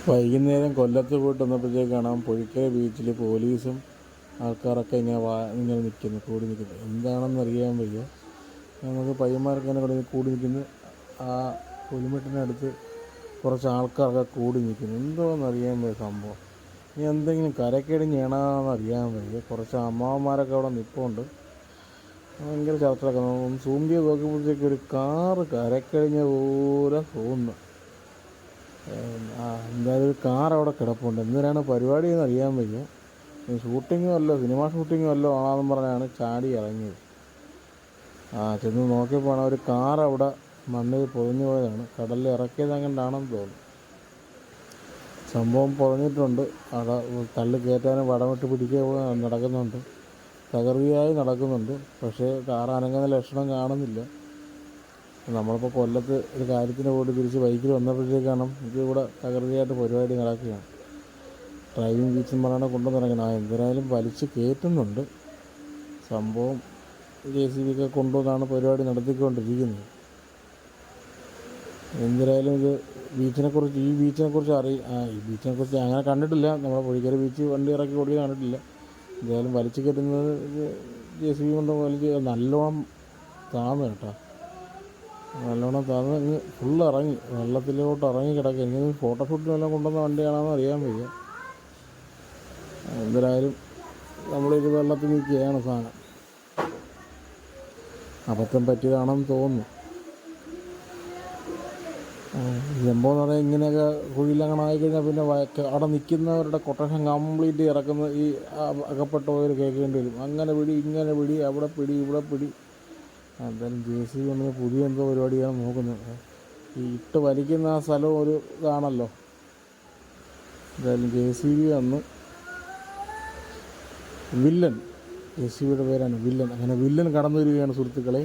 വൈകുന്നേരം കൊല്ലത്ത് പോയിട്ട് വന്നപ്പോഴത്തേക്ക് കാണാം പുഴിക്കര ബീച്ചിൽ പോലീസും ആൾക്കാരൊക്കെ ഇങ്ങനെ നിൽക്കുന്നു, കൂടി നിൽക്കുന്നു. എന്താണെന്ന് അറിയാൻ വയ്യ. നമുക്ക് പയ്യന്മാരൊക്കെ ഇങ്ങനെ കൂടി നിൽക്കുന്നു. ആ പുലിമെട്ടിനടുത്ത് കുറച്ച് ആൾക്കാരൊക്കെ കൂടി നിൽക്കുന്നു. എന്തോന്ന് അറിയാൻ വയ്യ സംഭവം. ഇനി എന്തെങ്കിലും കരക്കടിഞ്ഞേണാന്ന് അറിയാൻ വയ്യ. കുറച്ച് അമ്മാവന്മാരൊക്കെ അവിടെ നിൽപ്പുണ്ട്. ഭയങ്കര ചർച്ചയൊക്കെ ഒന്ന് സൂം ചെയ്ത് നോക്കുമ്പോഴത്തേക്ക് ഒരു കാറ് കരക്കഴിഞ്ഞ പോലെ തോന്നുന്നു. എന്തായാലും ഒരു കാർ അവിടെ കിടപ്പുണ്ട്. എന്തിനാണ് പരിപാടി എന്ന് അറിയാൻ വയ്യ. ഷൂട്ടിങ്ങും അല്ലോ, സിനിമ ഷൂട്ടിങ്ങും അല്ലോ ആണെന്നും പറഞ്ഞാണ് ചാടി ഇറങ്ങിയത്. ചെന്ന് നോക്കിയപ്പോൾ ഒരു കാർ അവിടെ മണ്ണിൽ പൊതിഞ്ഞു പോയതാണ്. കടലിൽ ഇറക്കിയത് അങ്ങോട്ടാണെന്ന് തോന്നുന്നു. സംഭവം പൊതിഞ്ഞിട്ടുണ്ട്. അവിടെ തള്ളി കയറ്റാനും വടമിട്ട് പിടിക്കുക നടക്കുന്നുണ്ട്. തകൃതിയായി നടക്കുന്നുണ്ട്. പക്ഷേ കാർ അനങ്ങുന്ന ലക്ഷണം കാണുന്നില്ല. നമ്മളിപ്പോൾ കൊല്ലത്ത് ഒരു കാര്യത്തിന് പോയിട്ട് തിരിച്ച് ബൈക്കിൽ വന്നപ്പോഴത്തേക്കാണ് ഇതിവിടെ തകൃതിയായിട്ട് പരിപാടി നടക്കുകയാണ്. ഡ്രൈവിംഗ് ബീച്ചെന്ന് പറഞ്ഞാൽ കൊണ്ടുവന്നിറങ്ങണം. എന്തിനായാലും വലിച്ച് കയറ്റുന്നുണ്ട്. സംഭവം JCB ഒക്കെ കൊണ്ടുവന്നാണ് പരിപാടി നടത്തിക്കൊണ്ടിരിക്കുന്നത്. എന്തിനായാലും ഇത് ഈ ബീച്ചിനെക്കുറിച്ച് ഈ ബീച്ചിനെക്കുറിച്ച് അങ്ങനെ കണ്ടിട്ടില്ല. നമ്മുടെ പുഴിക്കര ബീച്ച് വണ്ടി ഇറക്കി ഓടിയത് കണ്ടിട്ടില്ല. എന്തായാലും വലിച്ചു കയറ്റുന്നത് JCB കൊണ്ട് വലിച്ച് നല്ലോണം താന്ന് കേട്ടോ. നല്ലോണം താന്ന് ഫുള്ള് ഇറങ്ങി, വെള്ളത്തിലോട്ട് ഇറങ്ങി കിടക്കുക. എനിക്ക് ഫോട്ടോഷൂട്ടിനെല്ലാം കൊണ്ടുവന്ന വണ്ടിയാണെന്ന് അറിയാൻ വയ്യ. എന്തായാലും നമ്മളിത് വെള്ളത്തിൽ നിൽക്കുകയാണ്. സാധനം അബദ്ധം പറ്റിയതാണെന്ന് തോന്നുന്നു. സംഭവം എന്ന് പറഞ്ഞാൽ ഇങ്ങനെയൊക്കെ കുഴിയിലങ്ങനെ ആയിക്കഴിഞ്ഞാൽ പിന്നെ അവിടെ നിൽക്കുന്നവരുടെ കൊട്ടേഷൻ കംപ്ലീറ്റ് ഇറക്കുന്ന ഈ അകപ്പെട്ടവർ കേൾക്കേണ്ടി വരും. അങ്ങനെ പിടി, ഇങ്ങനെ പിടി, അവിടെ പിടി, ഇവിടെ പിടി. എന്തായാലും JCB വന്ന് പുതിയ എന്തോ പരിപാടിയാണ് നോക്കുന്നത്. ഈ ഇട്ട് വലിക്കുന്ന ആ സ്ഥലം ഒരു ഇതാണല്ലോ. എന്തായാലും JCB വന്ന് വില്ലൻ, JCBയുടെ പേരാണ് വില്ലൻ. അങ്ങനെ വില്ലൻ കടന്നു വരികയാണ് സുഹൃത്തുക്കളെ.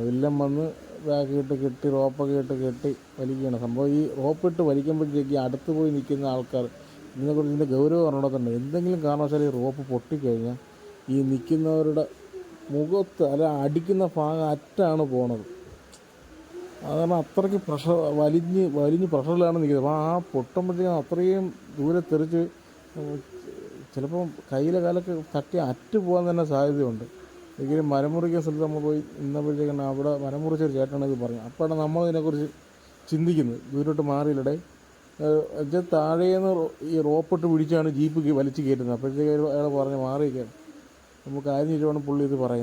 വില്ലൻ വന്ന് ബാക്കിട്ട് കെട്ടി, റോപ്പൊക്കെ ഇട്ട് കെട്ടി വലിക്കുകയാണ്. സംഭവം ഈ റോപ്പിട്ട് വലിക്കുമ്പോഴത്തേക്ക് അടുത്ത് പോയി നിൽക്കുന്ന ആൾക്കാർ ഇതിനെക്കുറിച്ച് ഇതിൻ്റെ ഗൗരവം അറിഞ്ഞിട്ടുണ്ട്. എന്തെങ്കിലും കാരണവശാൽ ഈ റോപ്പ് പൊട്ടിക്കഴിഞ്ഞാൽ ഈ നിൽക്കുന്നവരുടെ മുഖത്ത് അടിക്കുന്ന ഭാഗം അറ്റാണ് പോണത്. അതാണ് അത്രയ്ക്ക് വലിഞ്ഞ് പ്രഷറിലാണ് നിൽക്കുന്നത്. അപ്പോൾ ആ പൊട്ടുമ്പോഴത്തേക്കും അത്രയും ദൂരെ തെറിച്ച് ചിലപ്പോൾ കയ്യിലെ കാലൊക്കെ തട്ടി അറ്റ് പോകാൻ തന്നെ സാധ്യതയുണ്ട്. ഒരിക്കലും മരം മുറിക്കുന്ന സ്ഥലത്ത് നമ്മൾ പോയി നിന്നപ്പോഴത്തേക്കാണ് അവിടെ മരം മുറിച്ചൊരു ചേട്ടനാണ് ഇത് പറഞ്ഞു. അപ്പോഴാണ് നമ്മളിതിനെക്കുറിച്ച് ചിന്തിക്കുന്നത്. ദൂരോട്ട് മാറിയില്ലടെ താഴേന്ന് ഈ റോപ്പിട്ട് പിടിച്ചാണ് ജീപ്പ് വലിച്ച് കയറ്റുന്നത്. അപ്പോഴത്തേക്ക് അയാൾ പറഞ്ഞ് മാറിയിരിക്കാൻ നമുക്ക് കാര്യം ചെയ്തുകൊണ്ട് പുള്ളി ഇത് പറയുന്നത്.